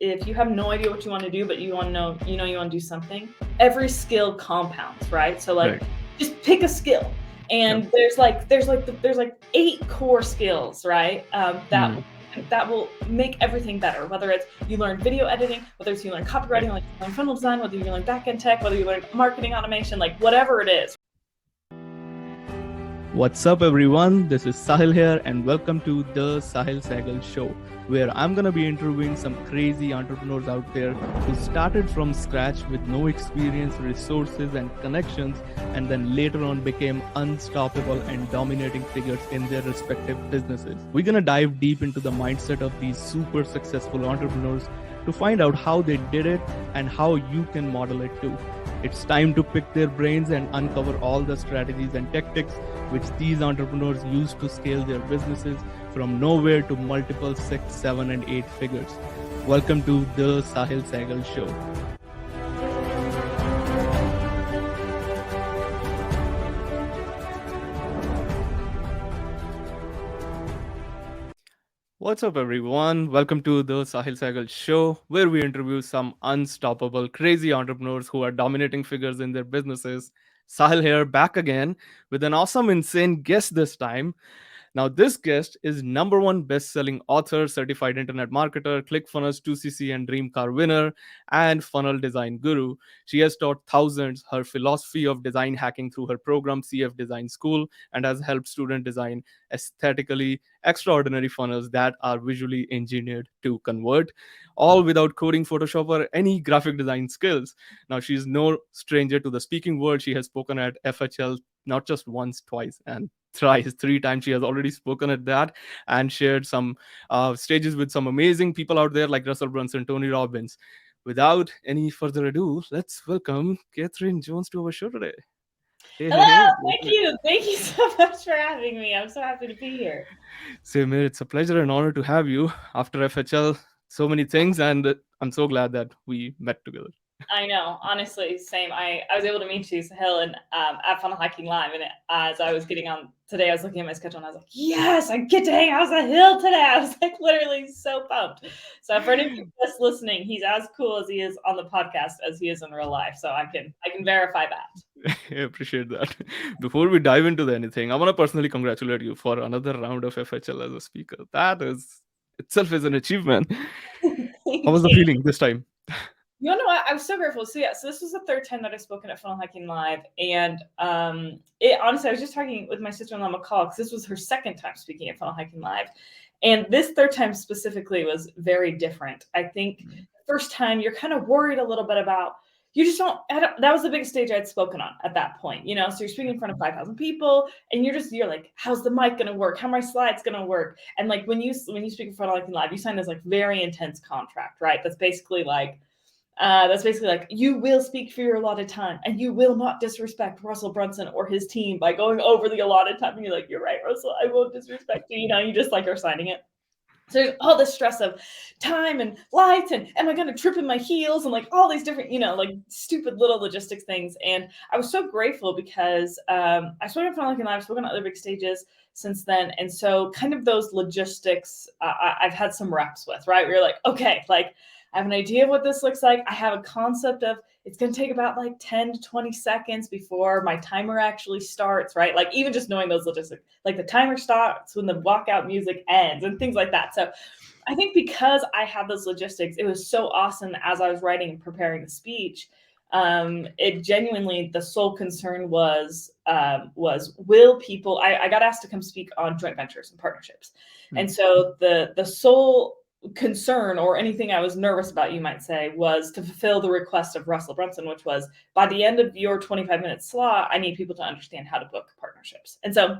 if you have no idea what you want to do, but you want to know, you want to do something, every skill compounds, right? So like, Right. just pick a skill, and Yep. there's like 8 core skills, right? Hmm. That will make everything better. Whether it's you learn video editing, whether it's you learn Right. copywriting, like you learn funnel design, whether you learn backend tech, whether you learn marketing automation, like whatever it is. What's up, everyone? This is Sahil here, and welcome to the Sehgal Show, where I'm gonna be interviewing some crazy entrepreneurs out there who started from scratch with no experience, resources, and connections, and then later on became unstoppable and dominating figures in their respective businesses. We're gonna dive deep into the mindset of these super successful entrepreneurs to find out how they did it and how you can model it too. It's time to pick their brains and uncover all the strategies and tactics which these entrepreneurs use to scale their businesses from nowhere to multiple 6, 7, and 8 figures. Welcome to the Sehgal Show. What's up, everyone? Welcome to the Sehgal Show, where we interview some unstoppable, crazy entrepreneurs who are dominating figures in their businesses. Sahil here, back again with an awesome, insane guest this time. Now, this guest is number one best-selling author, certified internet marketer, ClickFunnels 2CC and Dream Car winner, and funnel design guru. She has taught thousands her philosophy of design hacking through her program CF Design School and has helped students design aesthetically extraordinary funnels that are visually engineered to convert, all without coding Photoshop or any graphic design skills. Now, she is no stranger to the speaking world. She has spoken at FHL not just once, twice, and thrice, 3 times. She has already spoken at that and shared some stages with some amazing people out there like Russell Brunson, Tony Robbins. Without any further ado, let's welcome Kathryn Jones to our show today. Hey, hey, Hello, hey. thank you so much for having me. I'm so happy to be here. Same here. It's a pleasure and honor to have you after FHL. So many things, and I'm so glad that we met together. I know, honestly, same. I was able to meet you, Sahil, and at Funnel Hiking Live, and as I was getting on today, I was looking at my schedule and I was like, yes, I get to hang out on the hill today. I was like literally so pumped. So for anyone just listening, he's as cool as he is on the podcast as he is in real life. So I can verify that. I appreciate that. Before we dive into anything, I want to personally congratulate you for another round of FHL as a speaker. That is itself is an achievement. How Thank was the you. feeling this time? You know what? I was so grateful. So yeah, so this was the third time that I've spoken at Funnel Hiking Live, and it honestly, I was just talking with my sister-in-law McCall because this was her second time speaking at Funnel Hiking Live, and this third time specifically was very different. I think first time you're kind of worried a little bit about. You just don't. That was the biggest stage I'd spoken on at that point, you know. So you're speaking in front of 5,000 people, and you're like, how's the mic gonna work? How are my slides gonna work? And like when you speak in front of Hiking Live, you sign this like very intense contract, right? That's basically like you will speak for your allotted time and you will not disrespect Russell Brunson or his team by going over the allotted time. And you're like, you're right, Russell, I won't disrespect you. You know, you just like are signing it. So there's all this stress of time and lights and am I going to trip in my heels and like all these different, you know, like stupid little logistics things. And I was so grateful because I spoke in front of I've spoken on other big stages since then. And so kind of those logistics I've had some reps with, right? Where you're like, okay, like I have an idea of what this looks like. I have a concept of it's going to take about like 10 to 20 seconds before my timer actually starts, right? Like even just knowing those logistics, like the timer starts when the walkout music ends and things like that. So I think because I had those logistics, it was so awesome as I was writing and preparing the speech. It genuinely, the sole concern was will people, I got asked to come speak on joint ventures and partnerships. And so the sole concern or anything I was nervous about, you might say, was to fulfill the request of Russell Brunson, which was by the end of your 25-minute slot, I need people to understand how to book partnerships. And so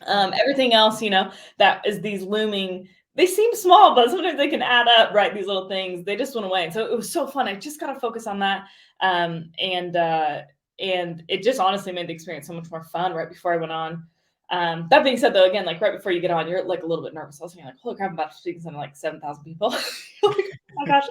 everything else, you know, that is these looming, they seem small, but sometimes they can add up, right? These little things, they just went away. And so it was so fun. I just got to focus on that. And it just honestly made the experience so much more fun right before I went on. That being said, though, again, like right before you get on, you're like a little bit nervous. I was thinking like, holy crap, I'm about to speak in front of like 7,000 people. Like, oh my gosh.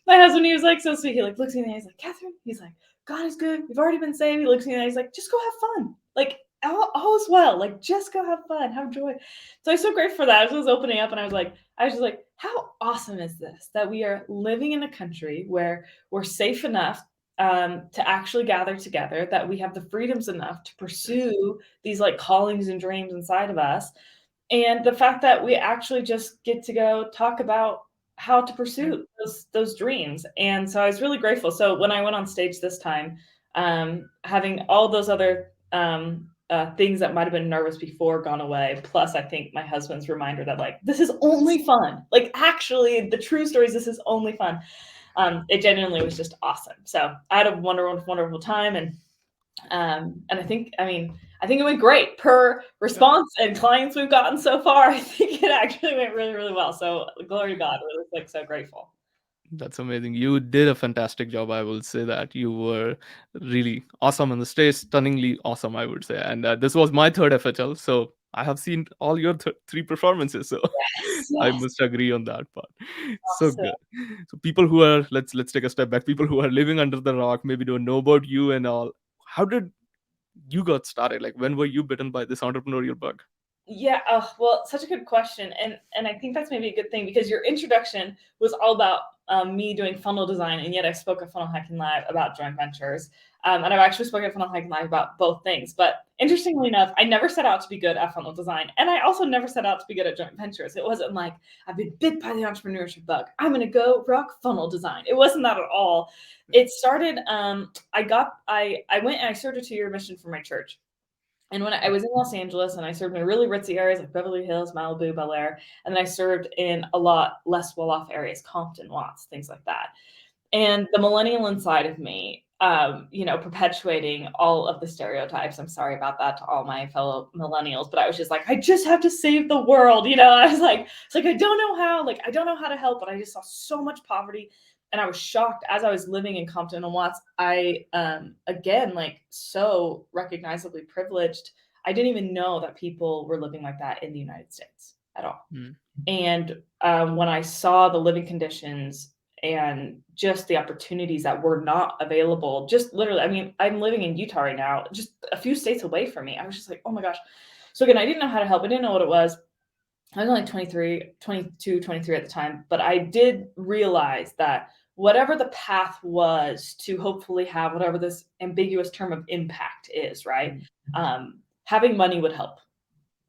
My husband, he was like so sweet. He like looks at me and he's like, Kathryn, he's like, God is good. We've already been saved. He looks at me and he's like, just go have fun. Like all is well. Like just go have fun, have joy. So I'm so grateful for that. I was opening up and I was like, how awesome is this that we are living in a country where we're safe enough to actually gather together, that we have the freedoms enough to pursue these like callings and dreams inside of us, and the fact that we actually just get to go talk about how to pursue those dreams. And so I was really grateful. So when I went on stage this time, having all those other things that might have been nervous before gone away, plus I think my husband's reminder that like this is only fun, like actually the true stories, this is only fun. It genuinely was just awesome. So I had a wonderful time, and I think it went great per response and clients we've gotten so far. I think it actually went really well. So glory to God, we're like so grateful. That's amazing. You did a fantastic job. I will say that you were really awesome on the stage, stunningly awesome, I would say. And this was my third FHL, so I have seen all your three performances. So I Yes. must agree on that part. So Awesome. good. So people who are let's take a step back. People who are living under the rock maybe don't know about you and all. How did you got started? Like when were you bitten by this entrepreneurial bug? Yeah, well, such a good question, and I think that's maybe a good thing, because your introduction was all about me doing funnel design, and yet I spoke at Funnel Hacking Live about joint ventures, and I've actually spoken at Funnel Hacking Live about both things. But interestingly enough, I never set out to be good at funnel design, and I also never set out to be good at joint ventures. It wasn't like I've been bit by the entrepreneurship bug, I'm going to go rock funnel design. It wasn't that at all. It started. I went and I served a 2-year mission for my church. And when I was in Los Angeles, and I served in really ritzy areas like Beverly Hills, Malibu, Bel Air, and then I served in a lot less well-off areas, Compton, Watts, things like that. And the millennial inside of me, perpetuating all of the stereotypes. I'm sorry about that to all my fellow millennials, but I was just like, I just have to save the world. I was like, it's like, I don't know how, like, I don't know how to help, but I just saw so much poverty. And I was shocked as I was living in Compton and Watts. I, again, like so recognizably privileged. I didn't even know that people were living like that in the United States at all. Mm. And when I saw the living conditions and just the opportunities that were not available, just literally, I mean, I'm living in Utah right now, just a few states away from me. I was just like, oh my gosh. So again, I didn't know how to help. I didn't know what it was. I was only 22, 23 at the time, but I did realize that whatever the path was to hopefully have whatever this ambiguous term of impact is, right? Having money would help,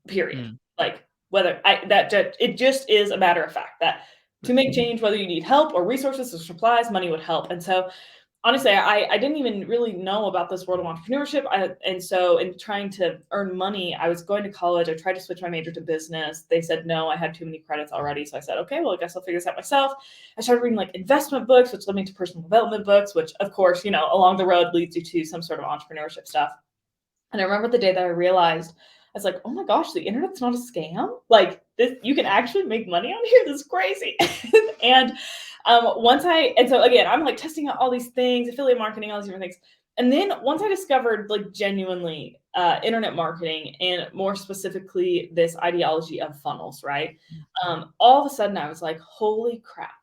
period. Mm. Like whether it just is a matter of fact that to make change, whether you need help or resources or supplies, money would help. And so honestly, I didn't even really know about this world of entrepreneurship. And so in trying to earn money, I was going to college. I tried to switch my major to business. They said no, I had too many credits already. So I said, okay, well, I guess I'll figure this out myself. I started reading like investment books, which led me to personal development books, which of course, along the road leads you to some sort of entrepreneurship stuff. And I remember the day that I realized, I was like, oh my gosh, the internet's not a scam. Like this, you can actually make money on here. This is crazy. and so again, I'm like testing out all these things, affiliate marketing, all these different things. And then once I discovered like genuinely internet marketing, and more specifically this ideology of funnels, right? All of a sudden I was like, holy crap,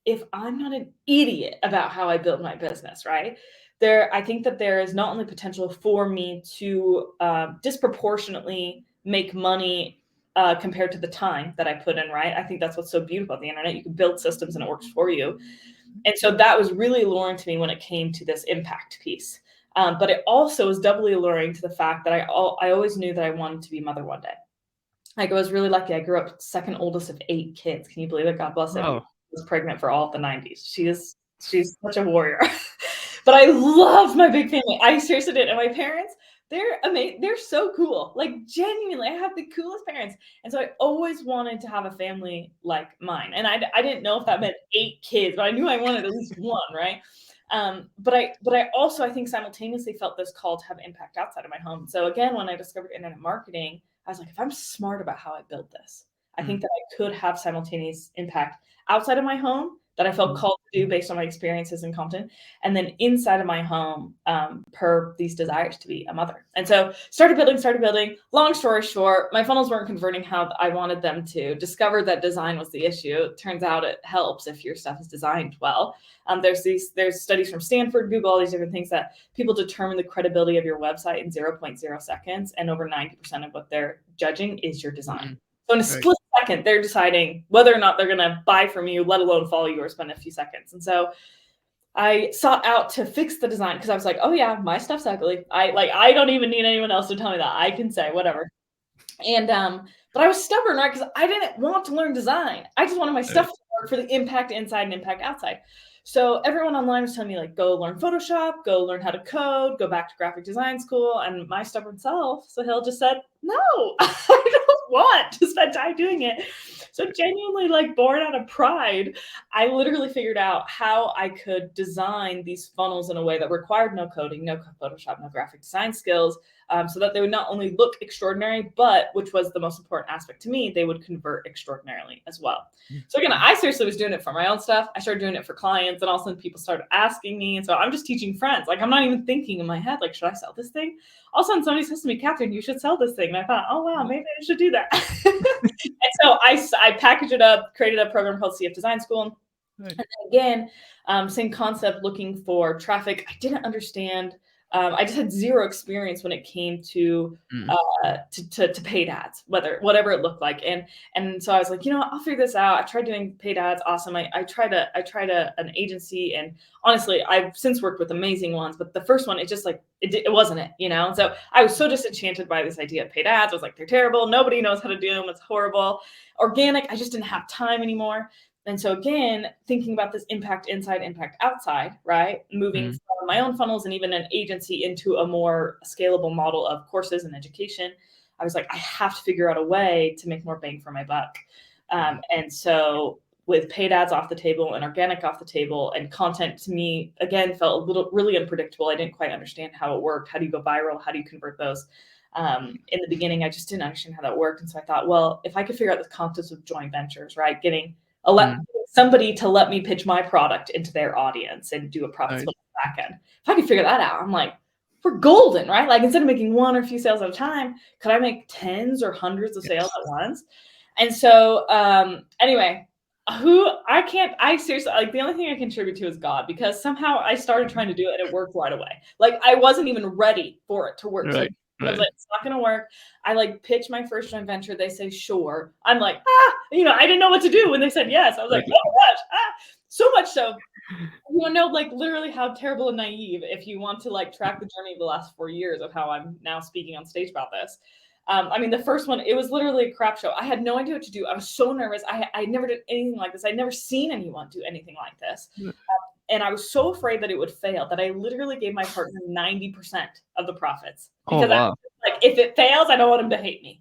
if I'm not an idiot about how I built my business, right? I think that there is not only potential for me to disproportionately make money compared to the time that I put in, right? I think that's what's so beautiful about the internet. You can build systems and it works for you. And so that was really alluring to me when it came to this impact piece. But it also was doubly alluring to the fact that I always knew that I wanted to be a mother one day. Like I was really lucky. I grew up second oldest of 8 kids. Can you believe it? God bless it. I Wow. was pregnant for all of the 90s. She's such a warrior. But I love my big family. I seriously did. And my parents, they're amazing. They're so cool. Like genuinely, I have the coolest parents. And so I always wanted to have a family like mine. And I didn't know if that meant 8 kids, but I knew I wanted at least one, right? But I also, I think, simultaneously felt this call to have impact outside of my home. So again, when I discovered internet marketing, I was like, if I'm smart about how I build this, I think that I could have simultaneous impact outside of my home that I felt called to do based on my experiences in Compton, and then inside of my home, per these desires to be a mother. And so started building. Long story short, my funnels weren't converting how I wanted them to. Discovered that design was the issue. Turns out it helps if your stuff is designed well. There's studies from Stanford, Google, all these different things that people determine the credibility of your website in 0.0 seconds, and over 90% of what they're judging is your design. So in a split second, they're deciding whether or not they're going to buy from you, let alone follow you or spend a few seconds. And so I sought out to fix the design because I was like, oh yeah, my stuff's ugly. I don't even need anyone else to tell me that. I can say whatever. And but I was stubborn, right? Because I didn't want to learn design. I just wanted my stuff to work for the impact inside and impact outside. So everyone online was telling me, like, go learn Photoshop, go learn how to code, go back to graphic design school. And my stubborn self, Sahil, just said, no, I don't want to spend time doing it. So genuinely, like, born out of pride, I literally figured out how I could design these funnels in a way that required no coding, no Photoshop, no graphic design skills, so that they would not only look extraordinary, but, which was the most important aspect to me, they would convert extraordinarily as well. So again, I seriously was doing it for my own stuff. I started doing it for clients, and all of a sudden people started asking me. And so I'm just teaching friends. Like, I'm not even thinking in my head, like, should I sell this thing? All of a sudden somebody says to me, Kathryn, you should sell this thing. And I thought, oh, wow, maybe I should do that. And so I packaged it up, created a program called CF Design School. And then again, same concept, looking for traffic. I didn't understand. I just had zero experience when it came to paid ads, whatever it looked like. And so I was like, I'll figure this out. I tried doing paid ads. Awesome. I tried an agency, and honestly, I've since worked with amazing ones, but the first one, it just like, it wasn't it, And so I was so disenchanted by this idea of paid ads. I was like, they're terrible. Nobody knows how to do them. It's horrible. Organic, I just didn't have time anymore. And so again, thinking about this impact inside, impact outside, right? Moving from my own funnels and even an agency into a more scalable model of courses and education, I was like, I have to figure out a way to make more bang for my buck. And so with paid ads off the table and organic off the table, and content to me, again, felt really unpredictable. I didn't quite understand how it worked. How do you go viral? How do you convert those? In the beginning, I just didn't understand how that worked. And so I thought, well, if I could figure out the concepts of joint ventures, right? Getting somebody to let me pitch my product into their audience and do a profit split on the back end. If I could figure that out, I'm like, we're golden, right? Like, instead of making one or a few sales at a time, could I make tens or hundreds of sales at once? And so anyway, I seriously, like, the only thing I contribute to is God, because somehow I started trying to do it and it worked right away. Like, I wasn't even ready for it to work. Right. I was like, it's not going to work. I like pitch my first joint venture. They say, sure. I'm like, I didn't know what to do when they said yes. I was like, oh my gosh, so much so. You know, like, literally how terrible and naive, if you want to like track the journey of the last 4 years of how I'm now speaking on stage about this. I mean, the first one, it was literally a crap show. I had no idea what to do. I was so nervous. I never did anything like this. I'd never seen anyone do anything like this. And I was so afraid that it would fail that I literally gave my partner 90% of the profits. Because I was like, if it fails, I don't want him to hate me,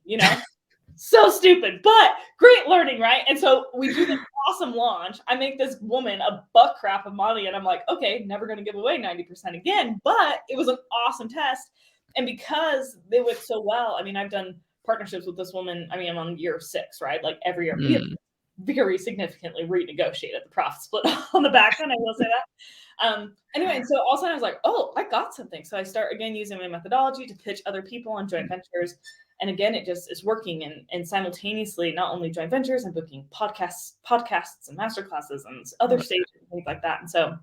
So stupid, but great learning, right? And so we do this awesome launch. I make this woman a buck crap of money, and I'm like, okay, never going to give away 90% again. But it was an awesome test. And because they went so well, I mean, I've done partnerships with this woman. I mean, I'm on year 6, right? Like, every year. We have very significantly renegotiated the profit split on the back end. I will say that. Anyway, so all of a sudden I was like, oh, I got something. So I start again using my methodology to pitch other people on joint ventures. And again, it just is working. And simultaneously, not only joint ventures, I'm booking podcasts and masterclasses and other stages and things like that. And so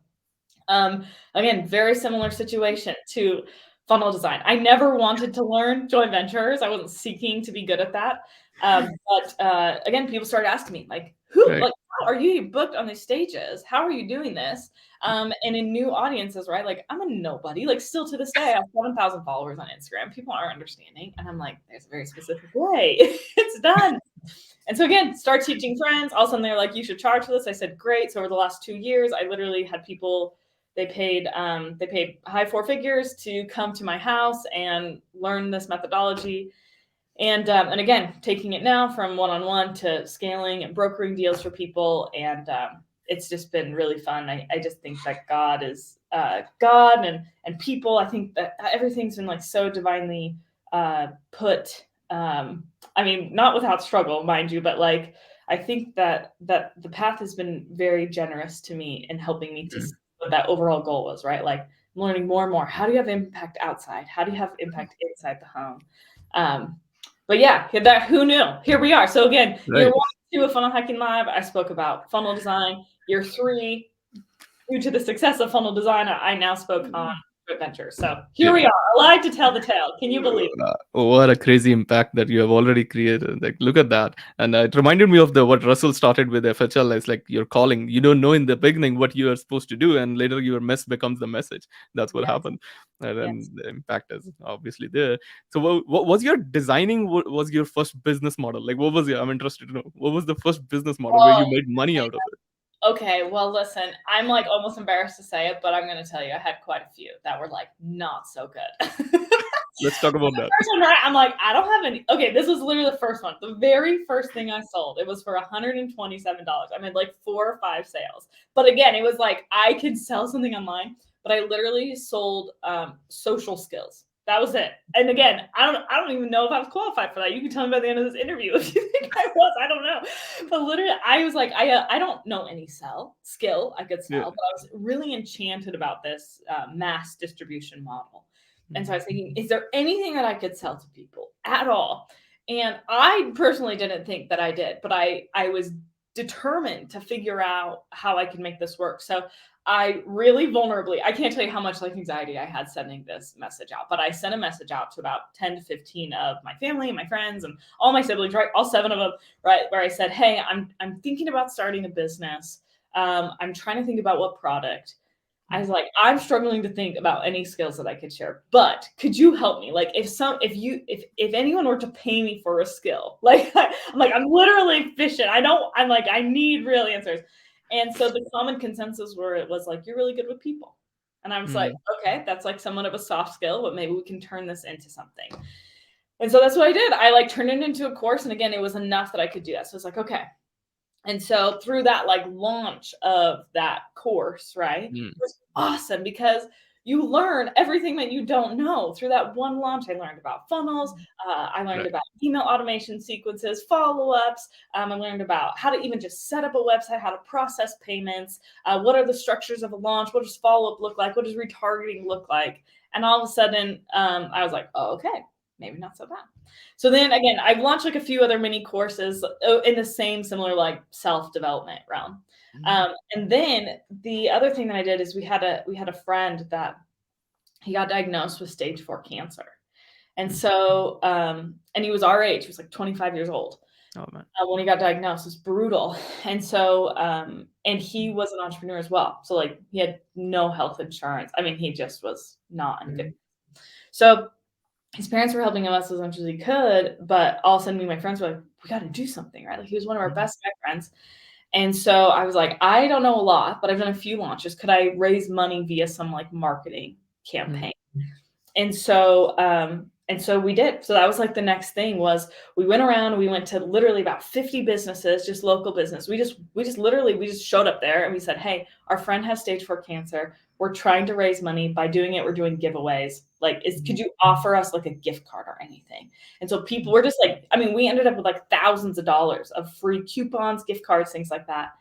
again, very similar situation to funnel design. I never wanted to learn joint ventures. I wasn't seeking to be good at that. But again, people started asking me, like, like, how are you booked on these stages? How are you doing this? And in new audiences, right? Like, I'm a nobody. Like, still to this day, I have 7,000 followers on Instagram. People aren't understanding. And I'm like, there's a very specific way. It's done. And so again, start teaching friends. All of a sudden they're like, you should charge for this. I said, great. So over the last 2 years, I literally had people, they paid high 4 figures to come to my house and learn this methodology. And again, taking it now from one-on-one to scaling and brokering deals for people. And it's just been really fun. I just think that God is God and people. I think that everything's been like so divinely put. I mean, not without struggle, mind you, but like, I think that the path has been very generous to me in helping me to see what that overall goal was, right? Like, I'm learning more and more. How do you have impact outside? How do you have impact inside the home? But yeah, who knew? Here we are. So again, year 1, 2 of Funnel Hacking Live, I spoke about funnel design. Year 3, due to the success of funnel design, I now spoke on adventure. So here we are, alive to tell the tale. Can you believe it? What a crazy impact that you have already created. Like, look at that. And it reminded me of the what Russell started with FHL. It's like you're calling. You don't know in the beginning what you are supposed to do, and later your mess becomes the message. That's what Yes. happened. And then Yes. the impact is obviously there. So what was your designing? What was your first business model? Like, what was your, I'm interested to know. What was the first business model where you Oh, made money out of it? okay. Well, listen, I'm like almost embarrassed to say it, but I'm going to tell you, I had quite a few that were like not so good. Let's talk about The that. first one, right? I'm like, I don't have any. Okay, this was literally the first one. The very first thing I sold, it was for $127. I made like 4 or 5 sales. But again, it was like I could sell something online, but I literally sold social skills. That was it. And again, I don't even know if I was qualified for that. You can tell me by the end of this interview if you think I was. I don't know. But literally, I was like, I don't know any skill I could Yeah. sell, but I was really enchanted about this mass distribution model. And so I was thinking, is there anything that I could sell to people at all? And I personally didn't think that I did, but I was determined to figure out how I could make this work. So I really vulnerably, I can't tell you how much like anxiety I had sending this message out, but I sent a message out to about 10 to 15 of my family and my friends and all my siblings, right? All 7 of them, right? Where I said, hey, I'm thinking about starting a business. I'm trying to think about what product. I was like, I'm struggling to think about any skills that I could share, but could you help me? Like if anyone were to pay me for a skill, like I'm literally fishing. I'm like, I need real answers. And so the common consensus where it was like, you're really good with people. And I was like, okay, that's like somewhat of a soft skill, but maybe we can turn this into something. And so that's what I did. I like turned it into a course. And again, it was enough that I could do that. So it's like, okay, and so through that like launch of that course, right, it was awesome because you learn everything that you don't know through that one launch. I learned about funnels. I learned Right. about email automation sequences, follow-ups. I learned about how to even just set up a website, how to process payments. What are the structures of a launch? What does follow-up look like? What does retargeting look like? And all of a sudden, I was like, oh, okay, maybe not so bad. So then again, I've launched like a few other mini courses in the same similar like self-development realm. And then the other thing that I did is we had a friend that he got diagnosed with stage 4 cancer. And so and he was our age, he was like 25 years old. Oh man. When he got diagnosed, it was brutal. And so and he was an entrepreneur as well. So like he had no health insurance. I mean, he just was not in good. So his parents were helping us as much as he could, but all of a sudden me and my friends were like, we got to do something, right? Like he was one of our best friends. And so I was like, I don't know a lot, but I've done a few launches. Could I raise money via some like marketing campaign? And so we did. So that was like the next thing was we went around, we went to literally about 50 businesses, just local business. We just showed up there and we said, hey, our friend has stage 4 cancer. We're trying to raise money. By doing it, we're doing giveaways. Like, could you offer us like a gift card or anything? And so people were just like, I mean, we ended up with like thousands of dollars of free coupons, gift cards, things like that.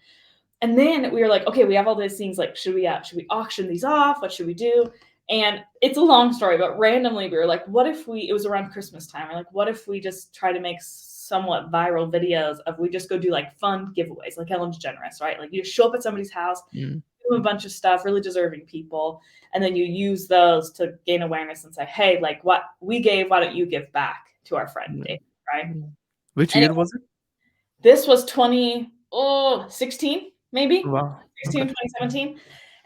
And then we were like, okay, we have all these things. Like, should we auction these off? What should we do? And it's a long story, but randomly we were like, what if it was around Christmas time. We're like, what if we just try to make somewhat viral videos of we just go do like fun giveaways, like Ellen DeGeneres, right? Like you show up at somebody's house, do a bunch of stuff, really deserving people. And then you use those to gain awareness and say, hey, like what we gave, why don't you give back to our friend Dave, right? Which And year was it? this was 2016, maybe Wow. 16, Okay. 2017.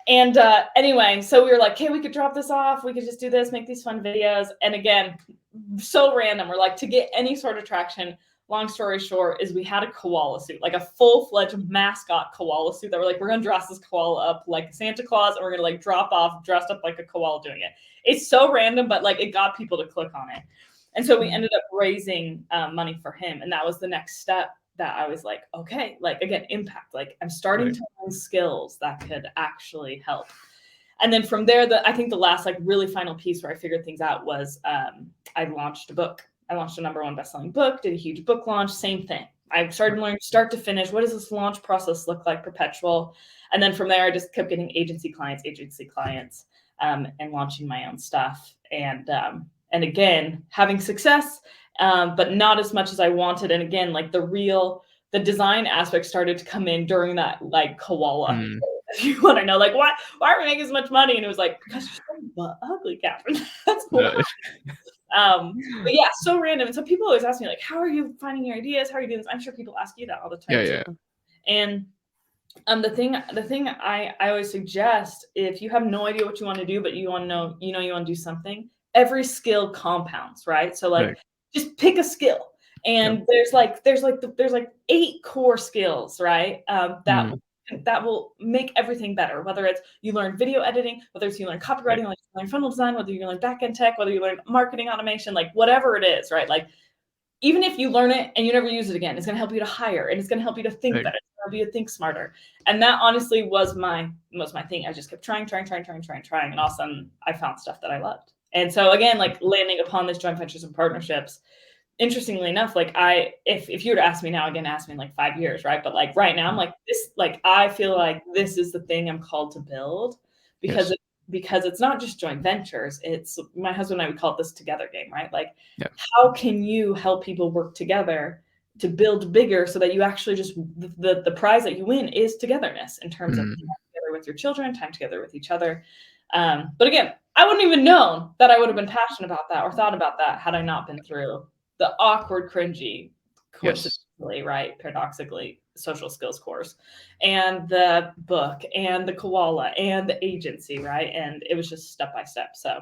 And anyway, so we were like, hey, we could drop this off. We could just do this, make these fun videos. And again, so random. We're like, to get any sort of traction, long story short, is we had a koala suit, like a full-fledged mascot koala suit that we're like, we're going to dress this koala up like Santa Claus, and we're going to like drop off dressed up like a koala doing it. It's so random, but like it got people to click on it. And so we ended up raising money for him. And that was the next step that I was like, okay, like again, impact, like I'm starting to learn skills that could actually help. And then from there, I think the last like really final piece where I figured things out was I launched a book. I launched a #1 best-selling book, did a huge book launch, same thing. I started learning start to finish. What does this launch process look like, perpetual? And then from there, I just kept getting agency clients, and launching my own stuff. And again, having success, but not as much as I wanted. And again, like the design aspect started to come in during that like koala You want to know, like, why are we making as much money? And it was like, because you're so ugly, Kathryn. That's why. Right. But yeah, so random. And so people always ask me, like, how are you finding your ideas? How are you doing this? I'm sure people ask you that all the time too. And the thing I always suggest, if you have no idea what you want to do, but you want to know, you want to do something, every skill compounds, right? So like, Right. just pick a skill. And there's like 8 core skills, right? That will make everything better. Whether it's you learn video editing, whether it's you learn copywriting, like you learn funnel design, whether you learn backend tech, whether you learn marketing automation, like whatever it is, right? Like, even if you learn it and you never use it again, it's going to help you to hire, and it's going to help you to think better. It's going to help you to think smarter. And that honestly was my thing. I just kept trying. And all of a sudden I found stuff that I loved. And so again, like landing upon this joint ventures and partnerships, interestingly enough, like if you were to ask me now, again, ask me in like 5 years, right? But like right now I'm like this, like I feel like this is the thing I'm called to build, because it's not just joint ventures. It's my husband and I would call it this together game, right? Like, how can you help people work together to build bigger, so that you actually just the prize that you win is togetherness, in terms of time together with your children, time together with each other. But again, I wouldn't even known that I would have been passionate about that or thought about that had I not been through the awkward, cringy, coincidentally, right, paradoxically, social skills course, and the book, and the koala, and the agency, right? And it was just step by step. So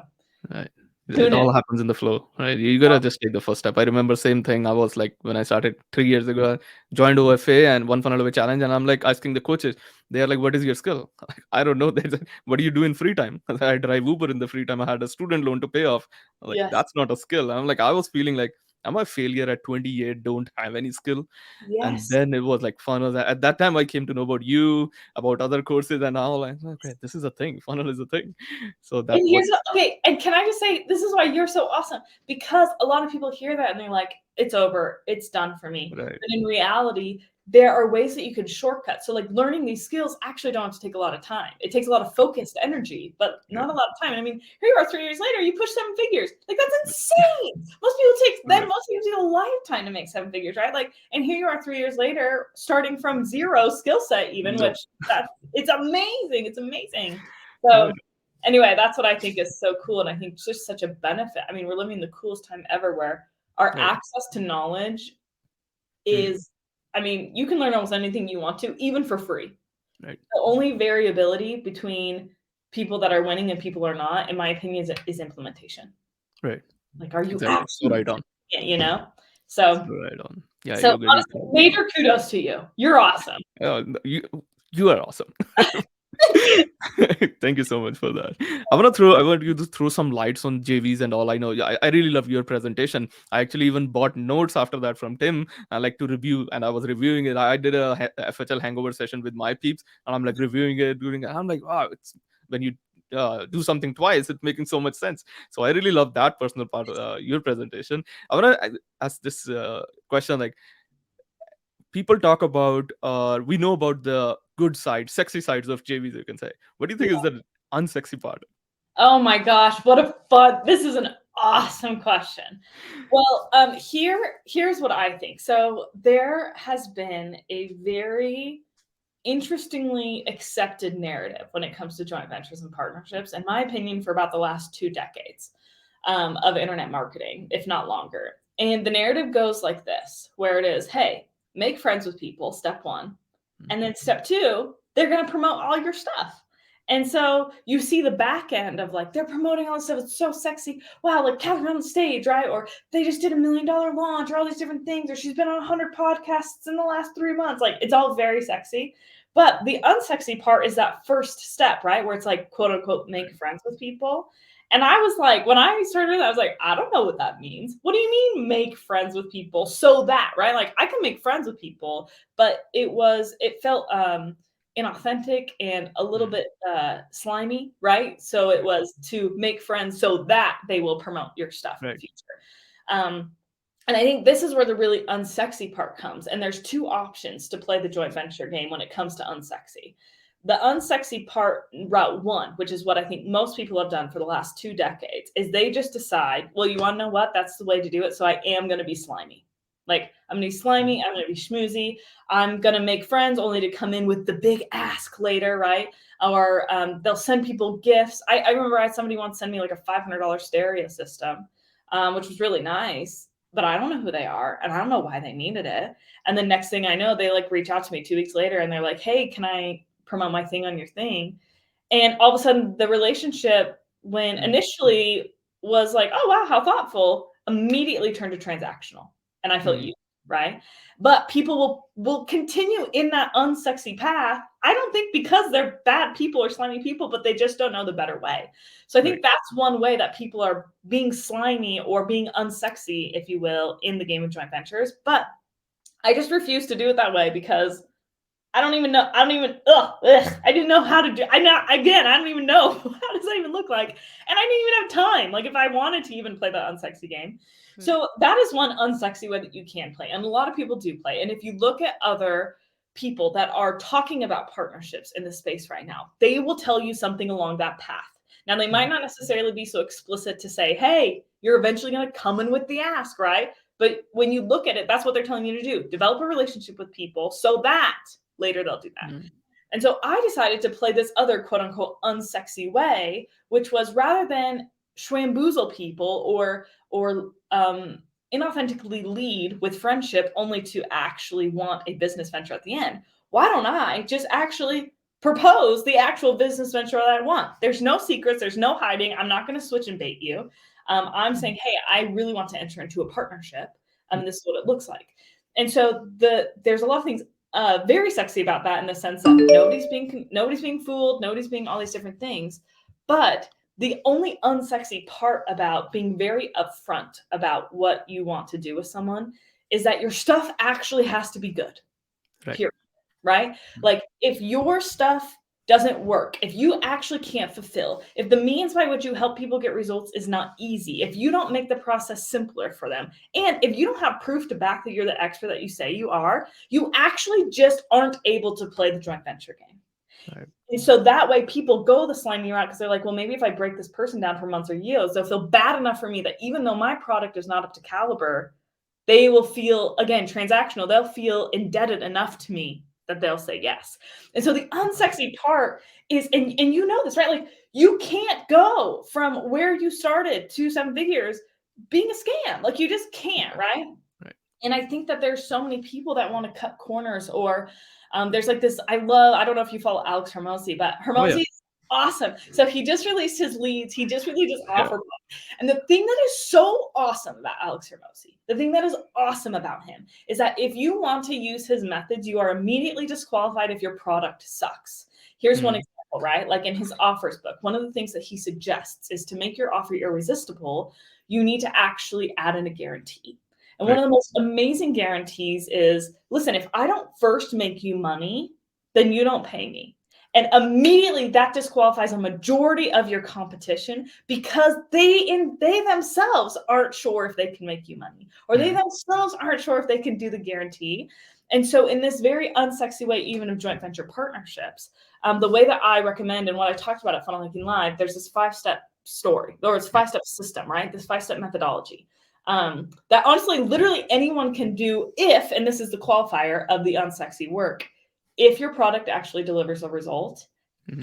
It all happens in the flow, right? You gotta just take the first step. I remember same thing. I was like, when I started 3 years ago, I joined OFA and one funnel away challenge, and I'm like asking the coaches, they're like, "What is your skill?" I don't know. They're like, "What do you do in free time?" I drive Uber in the free time. I had a student loan to pay off. Like, that's not a skill. I'm like, I was feeling like, I'm a failure at 28, don't have any skill. And then it was like funnels. At that time, I came to know about you, about other courses, and all. Like, okay, this is a thing. Funnel is a thing. So that And was okay. And can I just say, this is why you're so awesome, because a lot of people hear that and they're like, it's over, it's done for me. right. But in reality, there are ways that you can shortcut. So like, learning these skills actually don't have to take a lot of time. It takes a lot of focused energy, but not a lot of time. And I mean, here you are 3 years later, you push 7 figures. Like, that's insane. Most people take a lifetime to make 7 figures, right? Like, and here you are 3 years later, starting from zero skill set, even, which it's amazing. It's amazing. So anyway, that's what I think is so cool. And I think it's just such a benefit. I mean, we're living the coolest time ever, where our access to knowledge is, I mean, you can learn almost anything you want to, even for free. Right. The only variability between people that are winning and people are not, in my opinion, is implementation. Right. Like, are you exactly. So right on. You know? So right on. Yeah. So honestly, major kudos to you. You're awesome. You are awesome. Thank you so much for that. I want you to throw some lights on JVs and all. I know I really love your presentation. I actually even bought notes after that from Tim. I like to review, and I was reviewing it. I did a FHL hangover session with my peeps, and I'm like reviewing it, doing it. I'm like, wow, it's when you do something twice, it's making so much sense. So I really love that personal part of your presentation. I want to ask this question, like, people talk about, we know about the good side, sexy sides of JVs, you can say. What do you think is the unsexy part? Oh my gosh, what a fun, this is an awesome question. Well, here's what I think. So there has been a very interestingly accepted narrative when it comes to joint ventures and partnerships, in my opinion, for about the last 2 decades of internet marketing, if not longer. And the narrative goes like this, where it is, hey, make friends with people, step 1. And then step 2, they're going to promote all your stuff. And so you see the back end of like, they're promoting all this stuff. It's so sexy. Wow, like Kathryn on the stage, right? Or they just did $1 million launch, or all these different things, or she's been on 100 podcasts in the last 3 months. Like, it's all very sexy. But the unsexy part is that first step, right? Where it's like, quote unquote, make friends with people. And I was like, when I started, I was like, I don't know what that means. What do you mean make friends with people? So that, right? Like, I can make friends with people, but it felt inauthentic and a little bit slimy, right? So it was to make friends so that they will promote your stuff in the future. And I think this is where the really unsexy part comes. And there's 2 options to play the joint venture game when it comes to unsexy. The unsexy part, route 1, which is what I think most people have done for the last 2 decades, is they just decide, well, you want to know what? That's the way to do it. So I am going to be slimy. Like, I'm going to be slimy. I'm going to be schmoozy. I'm going to make friends only to come in with the big ask later, right? Or they'll send people gifts. I remember I had somebody once send me like a $500 stereo system, which was really nice, but I don't know who they are and I don't know why they needed it. And the next thing I know, they like reach out to me 2 weeks later and they're like, hey, can I promote my thing on your thing? And all of a sudden the relationship, when initially was like, oh, wow, how thoughtful, immediately turned to transactional. And I felt used, right? But people will continue in that unsexy path. I don't think because they're bad people or slimy people, but they just don't know the better way. So I think that's one way that people are being slimy or being unsexy, if you will, in the game of joint ventures. But I just refuse to do it that way because I don't even know. I didn't know how to do. I don't even know how does that even look like, and I didn't even have time. Like if I wanted to even play the unsexy game, so that is one unsexy way that you can play, and a lot of people do play. And if you look at other people that are talking about partnerships in the space right now, they will tell you something along that path. Now they might not necessarily be so explicit to say, "Hey, you're eventually going to come in with the ask," right? But when you look at it, that's what they're telling you to do: develop a relationship with people so that later they'll do that. And so I decided to play this other quote unquote unsexy way, which was rather than schwamboozle people or inauthentically lead with friendship only to actually want a business venture at the end. Why don't I just actually propose the actual business venture that I want? There's no secrets. There's no hiding. I'm not going to switch and bait you. I'm saying, hey, I really want to enter into a partnership. This is what it looks like. And so there's a lot of things very sexy about that in the sense that nobody's being fooled, nobody's being all these different things. But the only unsexy part about being very upfront about what you want to do with someone is that your stuff actually has to be good. Period. Right? Like if your stuff doesn't work, if you actually can't fulfill, if the means by which you help people get results is not easy, if you don't make the process simpler for them, and if you don't have proof to back that you're the expert that you say you are, you actually just aren't able to play the joint venture game. And so that way people go the slimy route because they're like, well, maybe if I break this person down for months or years, they'll feel bad enough for me that even though my product is not up to caliber, they will feel, again, transactional. They'll feel indebted enough to me that they'll say yes. And so the unsexy part is, and you know this, right? Like you can't go from where you started to 7 figures being a scam. Like you just can't, right? And I think that there's so many people that want to cut corners or there's like this, I don't know if you follow Alex Hermosi, but Hermosi is awesome. So he just released his leads. He just really just offered one. And the thing that is so awesome about Alex Hermosi, the thing that is awesome about him is that if you want to use his methods, you are immediately disqualified if your product sucks. Here's one example, right? Like in his offers book, one of the things that he suggests is to make your offer irresistible, you need to actually add in a guarantee. And one of the most amazing guarantees is, listen, if I don't first make you money, then you don't pay me. And immediately that disqualifies a majority of your competition because they themselves aren't sure if they can make you money, or they themselves aren't sure if they can do the guarantee. And so in this very unsexy way, even of joint venture partnerships, the way that I recommend and what I talked about at Funnel Hacking Live, there's this 5-step story, or it's 5-step system, right? This 5-step methodology. That honestly, literally anyone can do if, and this is the qualifier of the unsexy work, if your product actually delivers a result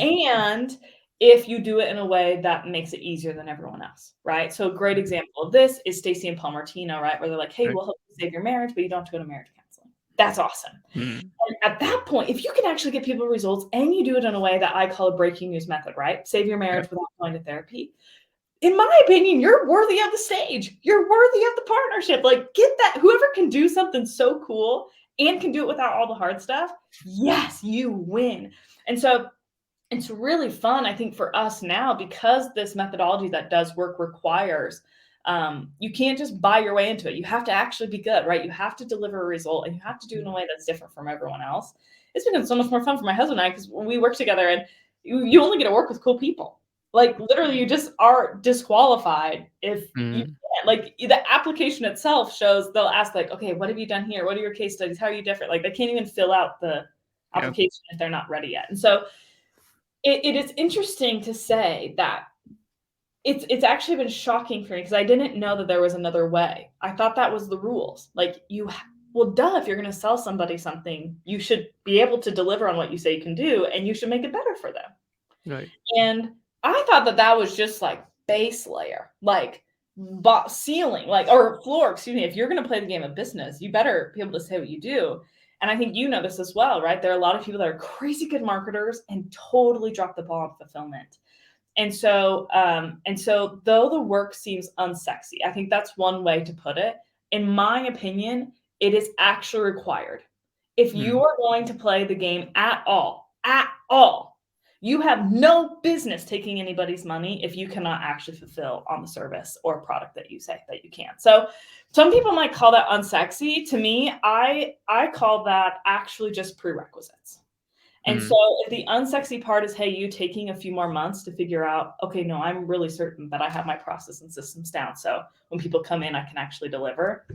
and if you do it in a way that makes it easier than everyone else, right? So a great example of this is Stacey and Paul Martino, right? Where they're like, hey, we'll help you save your marriage, but you don't have to go to marriage counseling. That's awesome. And at that point, if you can actually get people results and you do it in a way that I call a breaking news method, right? Save your marriage without going to therapy. In my opinion, you're worthy of the stage. You're worthy of the partnership. Like get that, whoever can do something so cool and can do it without all the hard stuff. Yes, you win. And so it's really fun, I think, for us now because this methodology that does work requires, you can't just buy your way into it. You have to actually be good, right? You have to deliver a result and you have to do it in a way that's different from everyone else. It's been so much more fun for my husband and I because when we work together and you only get to work with cool people. Like literally you just are disqualified if you can't. Like the application itself shows, they'll ask like, okay, what have you done here? What are your case studies? How are you different? Like they can't even fill out the application if they're not ready yet. And so it is interesting to say that It's actually been shocking for me because I didn't know that there was another way. I thought that was the rules. Like well, duh, if you're going to sell somebody something, you should be able to deliver on what you say you can do, and you should make it better for them. Right. And I thought that that was just like base layer, like ceiling, like, or floor, excuse me. If you're going to play the game of business, you better be able to say what you do. And I think you know this as well, right? There are a lot of people that are crazy good marketers and totally drop the ball on fulfillment. And so though the work seems unsexy, I think that's one way to put it. In my opinion, it is actually required. If you are going to play the game at all, you have no business taking anybody's money if you cannot actually fulfill on the service or product that you say that you can. So some people might call that unsexy. To me, I call that actually just prerequisites. And so if the unsexy part is, hey, you taking a few more months to figure out, okay, no, I'm really certain that I have my process and systems down. So when people come in, I can actually deliver.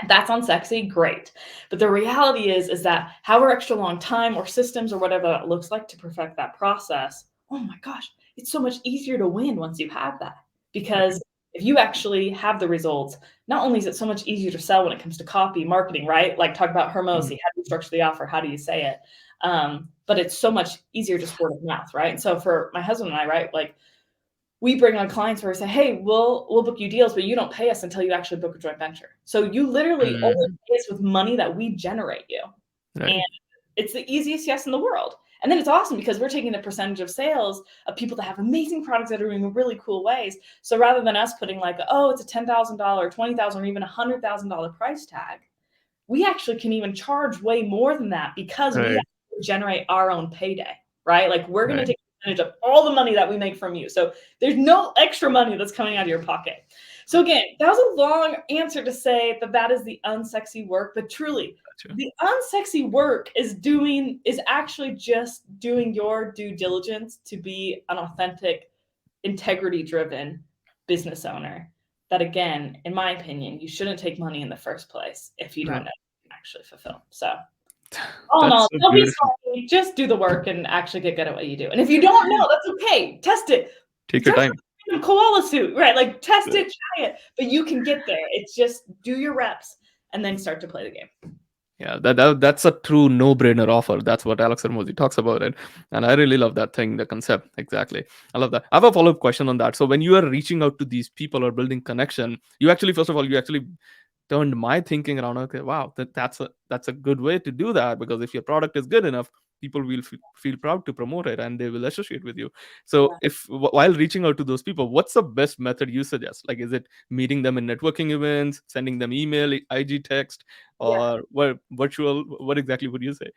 That's unsexy, great. But the reality is that however extra long time or systems or whatever that looks like to perfect that process, oh my gosh, it's so much easier to win once you have that. Because if you actually have the results, not only is it so much easier to sell when it comes to copy, marketing, right? Like talk about Hermosi, how do you structure the offer? How do you say it? But it's so much easier just word of mouth, right? And so for my husband and I, right, like we bring on clients where we say, hey, we'll book you deals, but you don't pay us until you actually book a joint venture. So you literally only pay us with money that we generate you. Right. And it's the easiest yes in the world. And then it's awesome because we're taking the percentage of sales of people that have amazing products that are doing in really cool ways. So rather than us putting like, oh, it's a $10,000, $20,000, or even $100,000 price tag, we actually can even charge way more than that because we actually generate our own payday, right? Like we're going to take advantage of all the money that we make from you. So there's no extra money that's coming out of your pocket. So again, that was a long answer to say that that is the unsexy work, but truly the unsexy work is actually just doing your due diligence to be an authentic, integrity-driven business owner. That again, in my opinion, you shouldn't take money in the first place if you don't know you can actually fulfill. So all in all, so don't be sorry. Just do the work and actually get good at what you do. And if you don't know, that's okay. Test it. Take your time. Koala suit, right? Like test it, try it, but you can get there. It's just do your reps and then start to play the game. Yeah, that's a true no-brainer offer. That's what Alex Hermosi talks about it. And I really love that thing, the concept. Exactly. I love that. I have a follow-up question on that. So when you are reaching out to these people or building connection, you actually, first of all, you actually turned my thinking around. Okay, wow, that's a good way to do that, because if your product is good enough, people will feel proud to promote it and they will associate with you. So if while reaching out to those people, what's the best method you suggest? Like, is it meeting them in networking events, sending them email, IG text, or what virtual? What exactly would you say?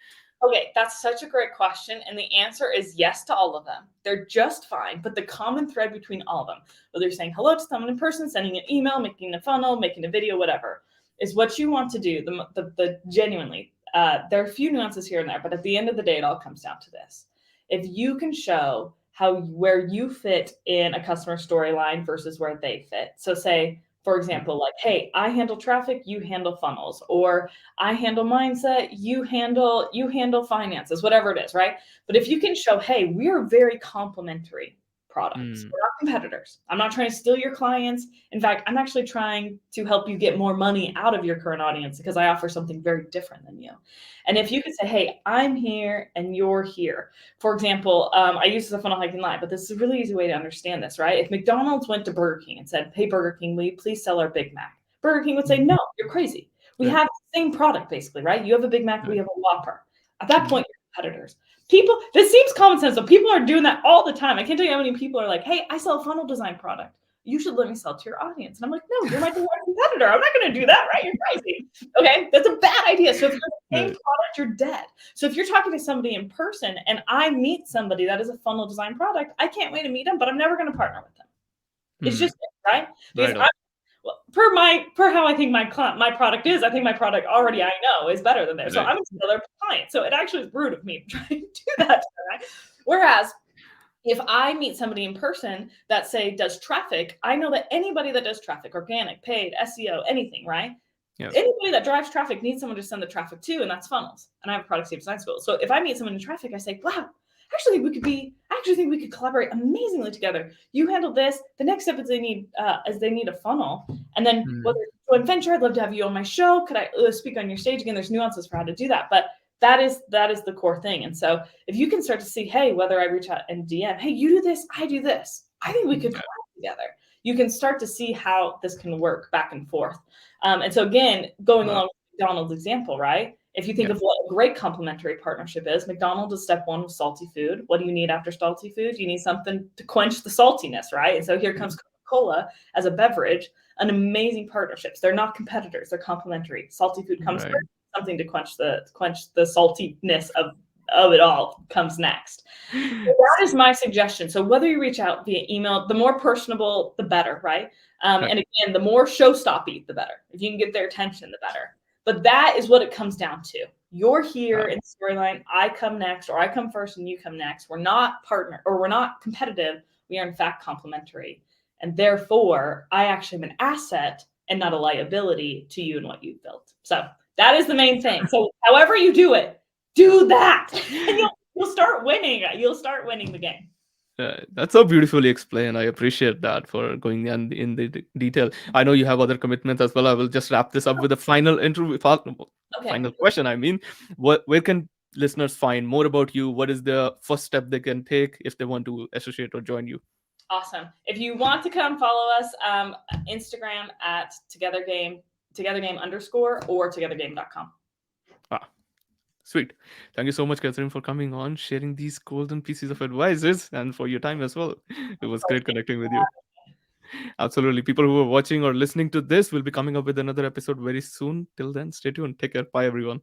Okay, that's such a great question. And the answer is yes to all of them. They're just fine. But the common thread between all of them, whether you're saying hello to someone in person, sending an email, making a funnel, making a video, whatever, is what you want to do. The genuinely, there are a few nuances here and there, but at the end of the day, it all comes down to this. If you can show where you fit in a customer storyline versus where they fit. So say, for example, like, hey, I handle traffic, you handle funnels, or I handle mindset, you handle finances, whatever it is, right? But if you can show, hey, we are very complementary products. We're not competitors. I'm not trying to steal your clients. In fact, I'm actually trying to help you get more money out of your current audience because I offer something very different than you. And if you could say, hey, I'm here and you're here. For example, I use this as a funnel hacking line, but this is a really easy way to understand this, right? If McDonald's went to Burger King and said, hey, Burger King, will you please sell our Big Mac? Burger King would say, no, you're crazy. We have the same product, basically, right? You have a Big Mac, we have a Whopper. At that point, you're competitors. People, this seems common sense, but people are doing that all the time. I can't tell you how many people are like, hey, I sell a funnel design product. You should let me sell to your audience. And I'm like, no, you're my direct competitor. I'm not going to do that, right? You're crazy. Okay, that's a bad idea. So if you're the same product, you're dead. So if you're talking to somebody in person and I meet somebody that is a funnel design product, I can't wait to meet them, but I'm never going to partner with them. It's just right. Because per how I think my product is, I think my product already I know is better than theirs. So I'm still their client. So it actually is rude of me to try and do that. Right? Whereas if I meet somebody in person that say does traffic, I know that anybody that does traffic, organic, paid, SEO, anything, right? Yeah. Anybody that drives traffic needs someone to send the traffic to, and that's funnels. And I have a product design school. So if I meet someone in traffic, I say, wow, I actually think we could collaborate amazingly together. You handle this. The next step is they need a funnel, and then whether it's a joint venture, I'd love to have you on my show. Could I speak on your stage again? There's nuances for how to do that, but that is the core thing. And so if you can start to see, hey, whether I reach out and DM, hey, you do this, I do this, I think we could collab together. You can start to see how this can work back and forth. And so again, going along with McDonald's example, right? If you think of what a great complementary partnership is, McDonald's is step one with salty food. What do you need after salty food? You need something to quench the saltiness, right? And so here comes Coca-Cola as a beverage, an amazing partnerships. They're not competitors, they're complementary. Salty food comes first, something to quench the saltiness of it all comes next. So that is my suggestion. So whether you reach out via email, the more personable, the better, right? And again, the more showstoppy, the better. If you can get their attention, the better. But that is what it comes down to. You're here in the storyline. I come next, or I come first and you come next. We're not partner, or we're not competitive. We are in fact complementary. And therefore, I actually am an asset and not a liability to you and what you've built. So that is the main thing. So however you do it, do that. And you'll start winning. You'll start winning the game. That's so beautifully explained. I appreciate that for going in the detail. I know you have other commitments as well. I will just wrap this up with a final interview, final question. I mean, where can listeners find more about you? What is the first step they can take if they want to associate or join you? Awesome. If you want to come follow us, Instagram at togethergame _ or togethergame.com. Sweet. Thank you so much, Kathryn, for coming on, sharing these golden pieces of advices, and for your time as well. It was great connecting with you. Absolutely. People who are watching or listening to this will be coming up with another episode very soon. Till then, stay tuned. Take care. Bye, everyone.